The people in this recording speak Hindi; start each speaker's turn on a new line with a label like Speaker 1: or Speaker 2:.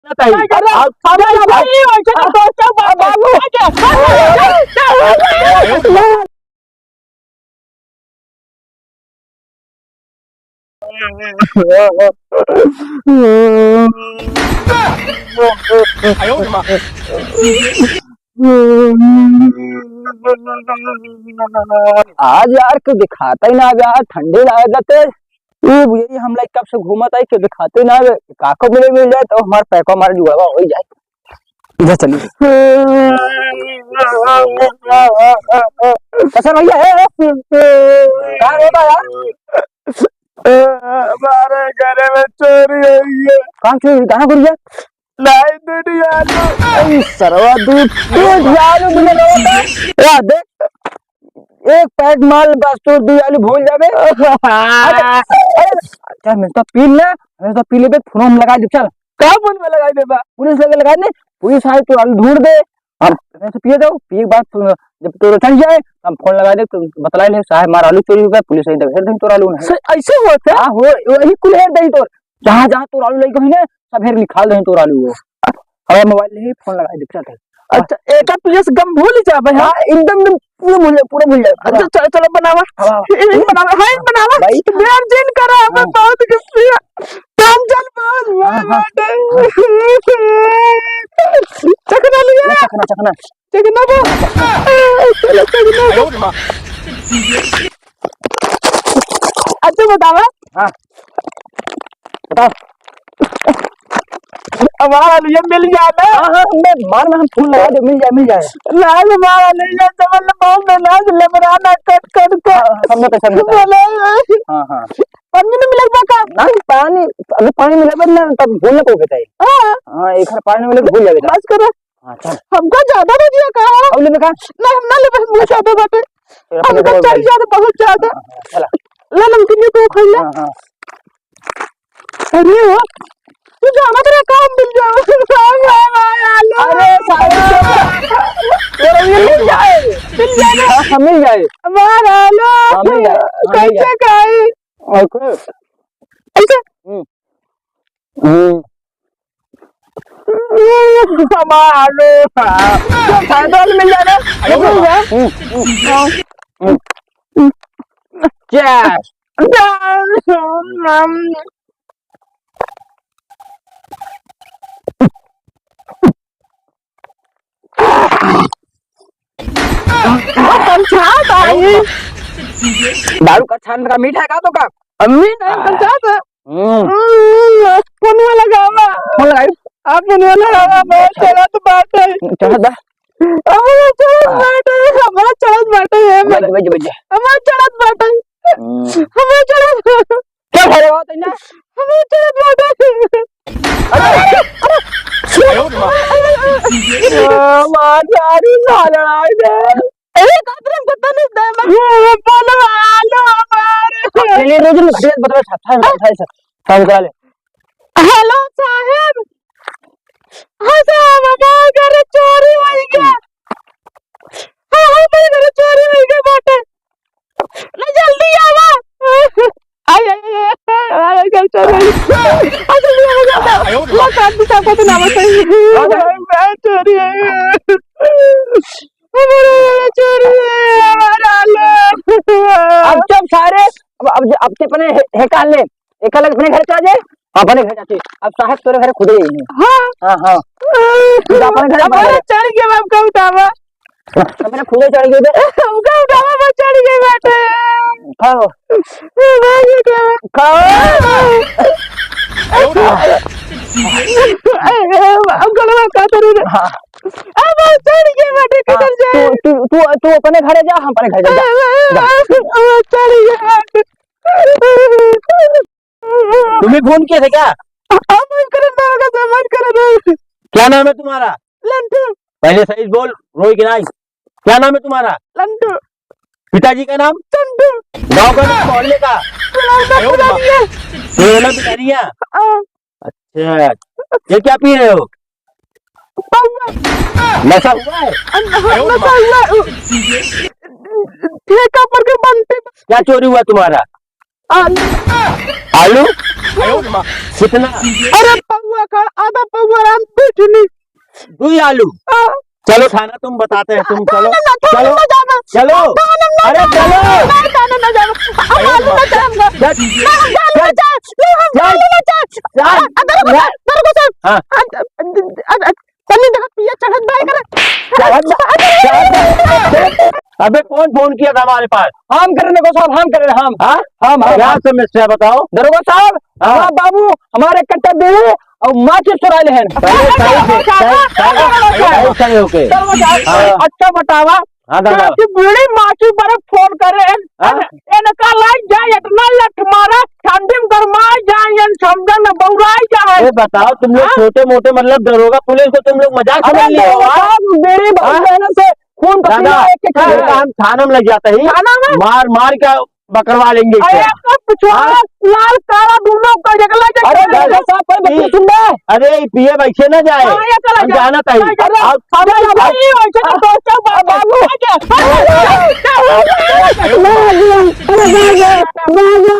Speaker 1: आज यार क्यों दिखाता ही ना यार, ठंडी लागत है। यही हम लोग कब से घूमत है, क्यों दिखाते ना काको मिल जाए तो हमारे पैको हमारे जुआ हो जाए। इधर चलिए कैसा भैया है कहाँ होता यार?
Speaker 2: हमारे घर में चोरी हुई है।
Speaker 1: कहाँ चोरी कहाँ गुड़िया?
Speaker 2: नहीं दूध आलू
Speaker 1: सरवा दूध आलू मिले देख एक पैक माल बस तो दूध आलू भूल जावे। चल मैं तो पी ले, मैं तो पी ले फोन लगा दे। चल
Speaker 2: कहाँ फोन में लगाई दे बा?
Speaker 1: पुलिस लगे लगा दे, पुलिस आए तो आलू ढूंढ दे। हम ऐसे पिए दो, पिए के बाद जब तो चल जाए हम फोन लगा दे, तुम बतला ले साहब हमारा आलू चोरी हो गया, पुलिस आई तो तोर आलू नहीं
Speaker 2: ऐसे होता है।
Speaker 1: हां हो वही कुल हेर दई तोर, जहां जहां तोर आलू लई कहीं ना सब हेर निकाल दे तोर आलू वो। हमारा मोबाइल ले फोन लगा दे। चल
Speaker 2: अच्छा एक पियस गम भूल जा भाई।
Speaker 1: हां एकदम पूरा भूल जा।
Speaker 2: अच्छा चलो चलो बनावा बनावा हाय बनावा
Speaker 1: भाई
Speaker 2: अर्जेंट करा मैं बहुत किसी काम चल बहुत चकना लिया
Speaker 1: चकना
Speaker 2: चकना वो चलो चकना। अच्छा बतावा।
Speaker 1: हां बता
Speaker 2: हमारा लिए मिल जाए ना।
Speaker 1: हां मैं बार में हम फोन लगा दे मिल जाए
Speaker 2: लाल हमारा लिए समझ ले बहुत नाच ले बनाना कट कट को
Speaker 1: हमने पैसा हां हां
Speaker 2: पानी में मिलेगा का
Speaker 1: नहीं पानी अभी पानी मिलेगा ना तब भूलने को कहता है। हां एक हर पानी मिले भूल जाएगा
Speaker 2: बस करो।
Speaker 1: हां चल
Speaker 2: हमको ज्यादा दे दिया का
Speaker 1: अब ले का
Speaker 2: नहीं हम ना ले बस मुझे ज्यादा बाटे हमको चाहिए ज्यादा बहुत ज्यादा।
Speaker 1: चला
Speaker 2: ले नमकीन को खोल ले।
Speaker 1: हां
Speaker 2: अरे वो तू जाना तेरा काम मिल जाए।
Speaker 1: अरे साहब मिल जाए हां मिल जाए
Speaker 2: हमारा आलू
Speaker 1: मिल जाए
Speaker 2: कैसे खाए
Speaker 1: और कोई
Speaker 2: ऐसे हमारा आलू फायदा मिल जाए ना
Speaker 1: चल दारू का छान का मीठा का तो का
Speaker 2: अम्मी नहीं पंचायत फोन में लगावा
Speaker 1: फोन लगाई
Speaker 2: आप फोन में लगावा मैं चला तो बात है
Speaker 1: चल दा
Speaker 2: हमारा चलत बात है
Speaker 1: बजे
Speaker 2: हमारा चलत बात है हमारा चलत
Speaker 1: क्या भरे हो तैना
Speaker 2: हमारा चलत बात है।
Speaker 1: मारी ना लड़ाई दे
Speaker 2: एक आदमी को तो नहीं दे मैं बोलो आलू हमारे
Speaker 1: चलिए रोज घटिया बता सब करा ले।
Speaker 2: हेलो साहब हाँ साहब हमारे घर चोरी हो गया। हाँ हमारे घर चोरी हो गया बाटे ना जल्दी आवा आई घर चोरी जल्दी आवा वो काट भी साफ तो ना बताइए मैं चोरी है हमारा चोरी है हमारा आलू।
Speaker 1: अब जब सारे अब ते अपने हेका ले एक अलग अपने घर चला जाए अपने घर जाते अब साहब तोरे घर खुद ही नहीं।
Speaker 2: हां
Speaker 1: हां खुद अपने घर
Speaker 2: हमारा चढ़ गया मैं आपका उठावा
Speaker 1: अपने खुद चढ़ गए
Speaker 2: हमका उठावा मैं चढ़ गई बाटे
Speaker 1: खाओ
Speaker 2: खाओ हमको लगा का करूं रे अब चढ़ गए बाटे किधर जाए
Speaker 1: तू अपने घर जा हम अपने घर जा
Speaker 2: चढ़ गए बाटे
Speaker 1: तुम्हें फोन किया था क्या?
Speaker 2: हम कर
Speaker 1: क्या नाम है तुम्हारा?
Speaker 2: लंटू।
Speaker 1: पहले सही बोल रोई की नहीं। क्या नाम है तुम्हारा?
Speaker 2: लंटू।
Speaker 1: पिताजी का नाम?
Speaker 2: चंदू।
Speaker 1: गाँव का नाम मोहल्ले का? पितारिया। अच्छा ये क्या पी रहे हो? नशा हुआ है?
Speaker 2: ठेका पर के बनते।
Speaker 1: क्या चोरी हुआ तुम्हारा? आलू कितना?
Speaker 2: अरे पौवा का आधा पौवा राम कुछ नहीं।
Speaker 1: 2 आलू। चलो खाना तुम बताते हैं, तुम चलो चलो चलो, अरे चलो अबे कौन फोन किया था हमारे पास? हम कर रहे साहब, हम कर रहे, हम क्या समस्या बताओ दरोगा साहब। हाँ बाबू, हमारे कट्टा बेड़े और माँ के चुरा ले हैं। अच्छा बतावा बीड़ी माची पर फोन करे इनका लाइट जाए इतना लठ मारा ठंडी में गरमाए जाए समझन में बौराई जाए। बताओ तुम लोग छोटे मोटे मतलब दरोगा पुलिस को तुम लोग मजाक समझ लिए हो? बीड़ी मेहनत से खून पसीना हम थाना में लग जाते ही मार मार के बकरवा लेंगे। लाल काला दोनों का अरे पिए बैठे न जाए, हम जाना चाहिए।